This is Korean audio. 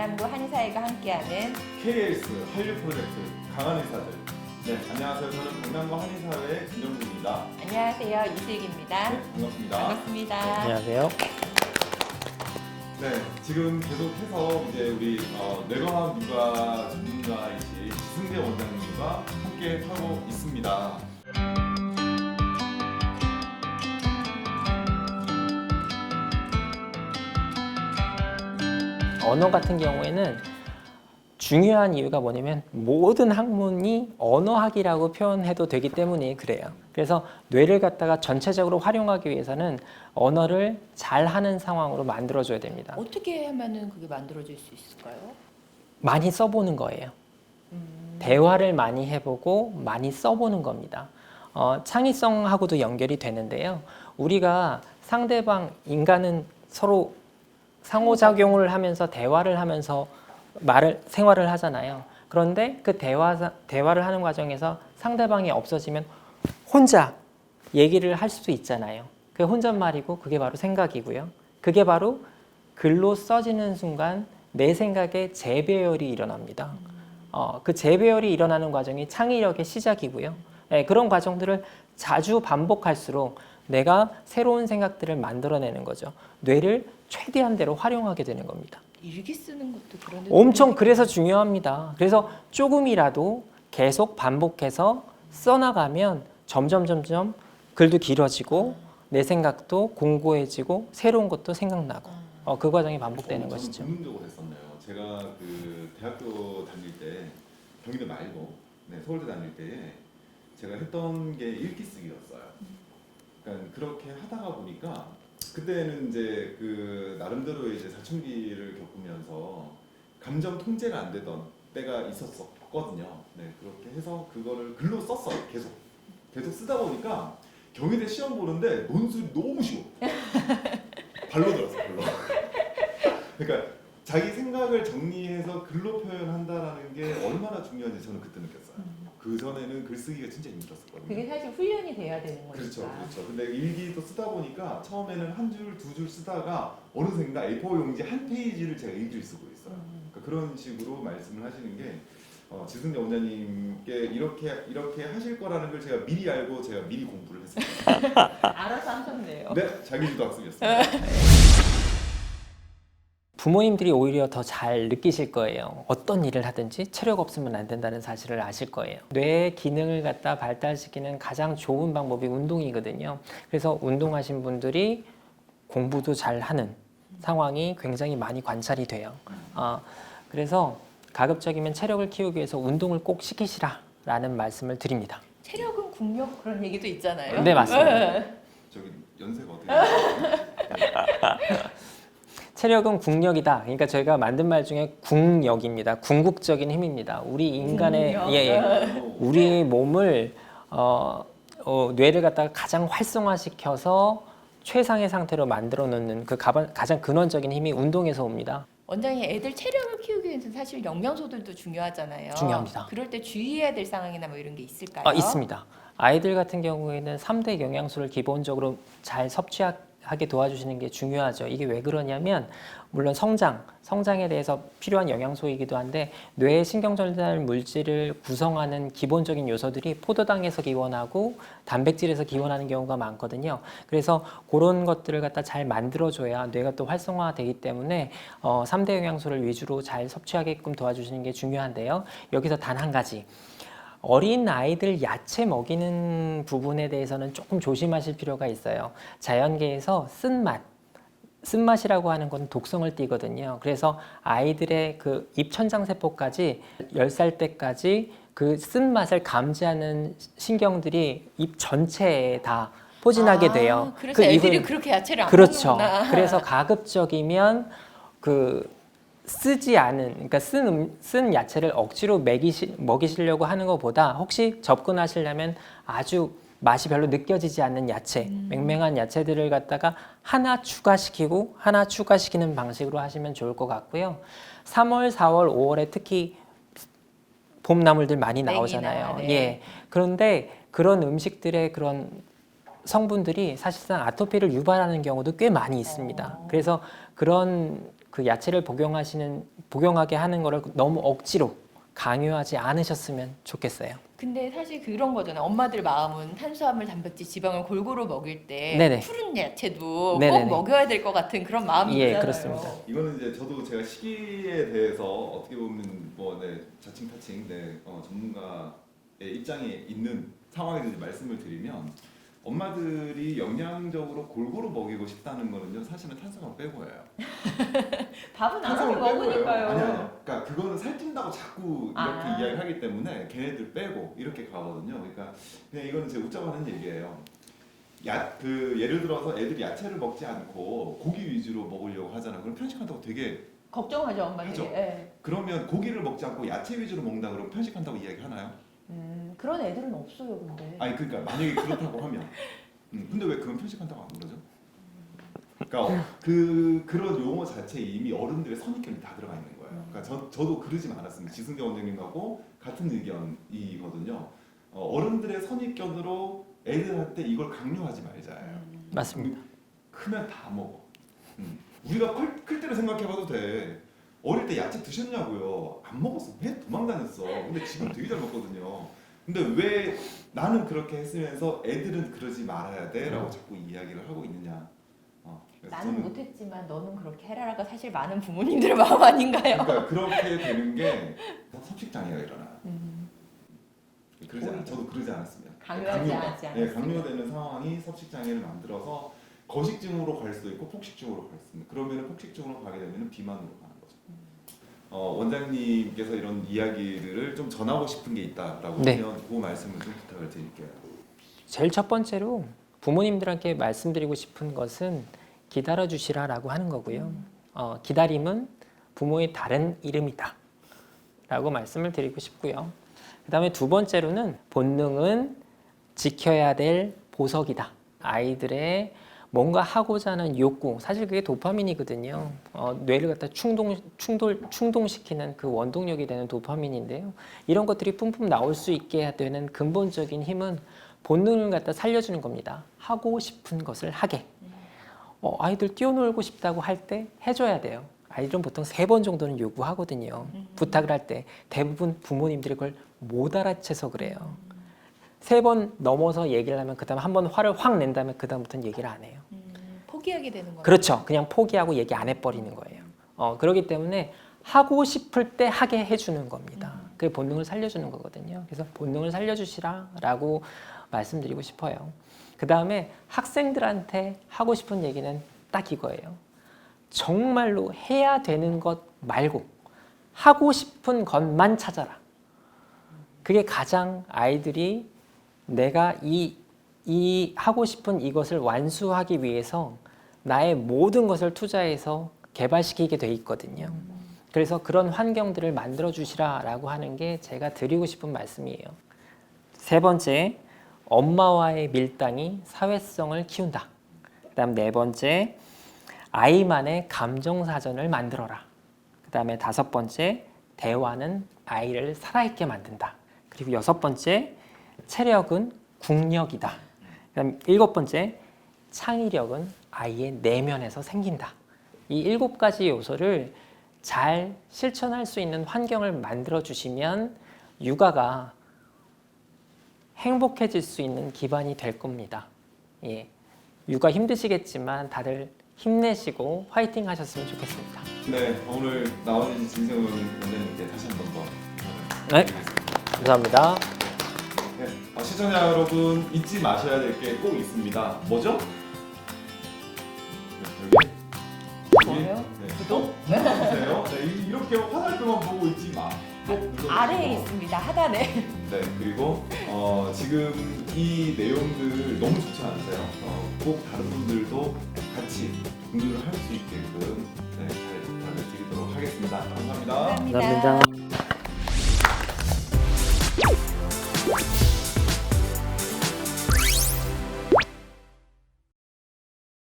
강남구 한의사회가 함께하는 KS 한류 프로젝트 강한 의사들. 네, 안녕하세요. 저는 강남구 한의사회 김정국입니다. 안녕하세요. 이슬기입니다. 네, 반갑습니다. 반갑습니다. 안녕하세요. 네, 지금 계속해서 이제 우리 뇌과학 육아 전문가이신 기승재 원장님과 함께 하고 있습니다. 언어 같은 경우에는 중요한 이유가 뭐냐면 모든 학문이 언어학이라고 표현해도 되기 때문에 그래요. 그래서 뇌를 갖다가 전체적으로 활용하기 위해서는 언어를 잘하는 상황으로 만들어줘야 됩니다. 어떻게 하면은 그게 만들어질 수 있을까요? 많이 써보는 거예요. 대화를 많이 해보고 많이 써보는 겁니다. 창의성하고도 연결이 되는데요. 우리가 상대방, 인간은 서로 상호작용을 하면서 대화를 하면서 생활을 하잖아요. 그런데 그 대화를 하는 과정에서 상대방이 없어지면 혼자 얘기를 할 수도 있잖아요. 그게 혼잣말이고 그게 바로 생각이고요. 그게 바로 글로 써지는 순간 내 생각에 재배열이 일어납니다. 그 재배열이 일어나는 과정이 창의력의 시작이고요. 네, 그런 과정들을 자주 반복할수록 내가 새로운 생각들을 만들어내는 거죠. 뇌를 최대한대로 활용하게 되는 겁니다. 일기 쓰는 것도 그런데 엄청 그래서 중요합니다. 그래서 조금이라도 계속 반복해서 써나가면 점점 글도 길어지고 내 생각도 공고해지고 새로운 것도 생각나고 그 과정이 반복되는 것이죠. 저는 전문적으로 했었네요. 제가 그 대학교 다닐 때 경희대 말고 서울대 다닐 때 제가 했던 게 읽기 쓰기였어요. 그러니까 그렇게 하다가 보니까 그때는 이제 그 나름대로 이제 사춘기를 겪으면서 감정 통제가 안 되던 때가 있었거든요. 네, 그렇게 해서 그거를 글로 썼어요. 계속 쓰다 보니까 경희대 시험 보는데 논술이 너무 쉬워. 발로 들었어, 발로. 그러니까 자기 생각을 정리해서 글로 표현한다라는 게 얼마나 중요한지 저는 그때 느꼈어요. 그 전에는 글쓰기가 진짜 힘들었었거든요. 그게 사실 훈련이 돼야 되는 거니까. 그렇죠. 근데 일기도 쓰다 보니까 처음에는 한 줄, 두 줄 쓰다가 어느샌가 A4 용지 한 페이지를 제가 일주일 쓰고 있어요. 그러니까 그런 식으로 말씀을 하시는 게 지승재 원장님께 이렇게 하실 거라는 걸 제가 미리 알고 제가 미리 공부를 했습니다. 알아서 하셨네요. 네, 자기주도 학습이었습니다. 부모님들이 오히려 더 잘 느끼실 거예요. 어떤 일을 하든지 체력 없으면 안 된다는 사실을 아실 거예요. 뇌의 기능을 갖다 발달시키는 가장 좋은 방법이 운동이거든요. 그래서 운동하신 분들이 공부도 잘하는 상황이 굉장히 많이 관찰이 돼요. 그래서 가급적이면 체력을 키우기 위해서 운동을 꼭 시키시라라는 말씀을 드립니다. 체력은 국력 그런 얘기도 있잖아요. 네, 맞습니다. 저기 연세가 어떻게 되세요? 체력은 국력이다. 그러니까 저희가 만든 말 중에 국력입니다. 궁극적인 힘입니다. 우리 인간의 우리 몸을 뇌를 갖다가 가장 활성화시켜서 최상의 상태로 만들어 놓는 그 가장 근원적인 힘이 운동에서 옵니다. 원장님, 애들 체력을 키우기 위해서는 사실 영양소들도 중요하잖아요. 중요합니다. 그럴 때 주의해야 될 상황이나 뭐 이런 게 있을까요? 있습니다. 아이들 같은 경우에는 3대 영양소를 기본적으로 잘 섭취하게 도와주시는 게 중요하죠. 이게 왜 그러냐면 물론 성장에 대해서 필요한 영양소이기도 한데 뇌의 신경전달 물질을 구성하는 기본적인 요소들이 포도당에서 기원하고 단백질에서 기원하는 경우가 많거든요. 그래서 그런 것들을 갖다 잘 만들어줘야 뇌가 또 활성화되기 때문에 3대 영양소를 위주로 잘 섭취하게끔 도와주시는 게 중요한데요. 여기서 단 한 가지. 어린 아이들 야채 먹이는 부분에 대해서는 조금 조심하실 필요가 있어요. 자연계에서 쓴맛이라고 하는 건 독성을 띠거든요. 그래서 아이들의 그 입천장 세포까지 10살 때까지 그 쓴맛을 감지하는 신경들이 입 전체에 다 포진하게 돼요. 그래서 애들이 그렇게 야채를 안 그렇죠. 먹는구나. 그래서 가급적이면 쓰지 않은, 그러니까 쓴 야채를 억지로 먹이시려고 하는 것보다 혹시 접근하시려면 아주 맛이 별로 느껴지지 않는 야채, 맹맹한 야채들을 갖다가 하나 추가시키는 방식으로 하시면 좋을 것 같고요. 3월, 4월, 5월에 특히 봄나물들 많이 나오잖아요. 네. 예. 그런데 그런 음식들의 그런 성분들이 사실상 아토피를 유발하는 경우도 꽤 많이 있습니다. 그래서 그런 그 야채를 복용하게 하는 거를 너무 억지로 강요하지 않으셨으면 좋겠어요. 근데 사실 그런 거잖아요. 엄마들 마음은 탄수화물, 단백질, 지방을 골고루 먹일 때 네네. 푸른 야채도 네네네. 꼭 먹여야 될 것 같은 그런 마음이 예, 있잖아요. 그렇습니다. 이거는 이제 저도 제가 시기에 대해서 어떻게 보면 뭐 자칭 타칭 전문가의 입장에 있는 상황에 대해서 말씀을 드리면 엄마들이 영양적으로 골고루 먹이고 싶다는 거는요 사실은 탄수화물 빼고예요. 밥은 안 하고 탄수화물 빼고예요. 먹으니까요. 아니요. 그러니까 그거는 살찐다고 자꾸 이렇게 아. 이야기를 하기 때문에 걔네들 빼고 이렇게 가거든요. 그러니까 그냥 이거는 제가 웃자고 하는 얘기예요. 예를 들어서 애들이 야채를 먹지 않고 고기 위주로 먹으려고 하잖아. 그럼 편식한다고 되게 걱정하죠, 엄마들이. 하죠. 예. 그러면 고기를 먹지 않고 야채 위주로 먹는다 그러면 편식한다고 이야기하나요? 그런 애들은 없어요, 근데. 아니 그러니까 만약에 그렇다고 하면 근데 왜 그건 편식한다고 안 그러죠? 그러니까 그런 용어 자체에 이미 어른들의 선입견이 다 들어가 있는 거예요. 그러니까 저도 그러지 않았습니다. 지승재 원장님하고 같은 의견이거든요. 어른들의 선입견으로 애들한테 이걸 강요하지 말자예요. 맞습니다. 크면 다 먹어. 우리가 클 때를 생각해봐도 돼. 어릴 때 야채 드셨냐고요? 안 먹었어. 왜 도망다녔어? 근데 지금 되게 잘 먹거든요. 근데 왜 나는 그렇게 했으면서 애들은 그러지 말아야 돼? 라고 자꾸 이야기를 하고 있느냐. 그래서 나는 저는 못했지만 너는 그렇게 해라라가 사실 많은 부모님들의 마음 아닌가요? 그러니까 그렇게 되는 게 섭식장애가 일어나요. 저도 그러지 않았으면 강요하지 않았으면. 강요되는 상황이 섭식장애를 만들어서 거식증으로 갈 수도 있고 폭식증으로 갈 수도 있고 그러면 폭식증으로 가게 되면 비만으로 가는 거죠. 원장님께서 이런 이야기들을 좀 전하고 싶은 게 있다라고 네. 하면 그 말씀을 좀 부탁을 드릴게요. 제일 첫 번째로 부모님들한테 말씀드리고 싶은 것은 기다려 주시라라고 하는 거고요. 기다림은 부모의 다른 이름이다 라고 말씀을 드리고 싶고요. 그 다음에 두 번째로는 본능은 지켜야 될 보석이다. 아이들의 뭔가 하고자 하는 욕구, 사실 그게 도파민이거든요. 뇌를 갖다 충동시키는 그 원동력이 되는 도파민인데요. 이런 것들이 뿜뿜 나올 수 있게 되는 근본적인 힘은 본능을 갖다 살려주는 겁니다. 하고 싶은 것을 하게. 아이들 뛰어놀고 싶다고 할 때 해줘야 돼요. 아이들은 보통 3번 정도는 요구하거든요. 부탁을 할 때 대부분 부모님들이 그걸 못 알아채서 그래요. 3번 넘어서 얘기를 하면 그 다음 한 번 화를 확 낸 다음에 그 다음부터는 얘기를 안 해요. 포기하게 되는 거예요. 그렇죠. 그냥 포기하고 얘기 안 해버리는 거예요. 그렇기 때문에 하고 싶을 때 하게 해주는 겁니다. 그게 본능을 살려주는 거거든요. 그래서 본능을 살려주시라라고 말씀드리고 싶어요. 그 다음에 학생들한테 하고 싶은 얘기는 딱 이거예요. 정말로 해야 되는 것 말고 하고 싶은 것만 찾아라. 그게 가장 아이들이 내가 이 하고 싶은 이것을 완수하기 위해서 나의 모든 것을 투자해서 개발시키게 돼 있거든요. 그래서 그런 환경들을 만들어 주시라라고 하는 게 제가 드리고 싶은 말씀이에요. 세 번째, 엄마와의 밀당이 사회성을 키운다. 그다음 네 번째, 아이만의 감정 사전을 만들어라. 그다음에 다섯 번째, 대화는 아이를 살아있게 만든다. 그리고 여섯 번째, 체력은 국력이다. 그다음 일곱 번째, 창의력은 아이의 내면에서 생긴다. 이 7가지 요소를 잘 실천할 수 있는 환경을 만들어 주시면 육아가 행복해질 수 있는 기반이 될 겁니다. 예. 육아 힘드시겠지만 다들 힘내시고 화이팅 하셨으면 좋겠습니다. 네, 오늘 나와주신 진세훈 원장님께 다시 한 번 더 네. 감사드리겠습니다. 감사합니다. 네, 시청자 여러분 잊지 마셔야 될 게 꼭 있습니다. 뭐죠? 여기 뭐예요? 네. 구독? 눌러주세요. 네, 이렇게 화살표만 보고 있지 마. 꼭 눌러주시고. 아래에 있습니다. 하단에. 네, 그리고 지금 이 내용들 너무 좋지 않으세요? 꼭 다른 분들도 같이 공유를 할 수 있게끔 잘 부탁을 드리도록 하겠습니다. 감사합니다. 감사합니다. 감사합니다.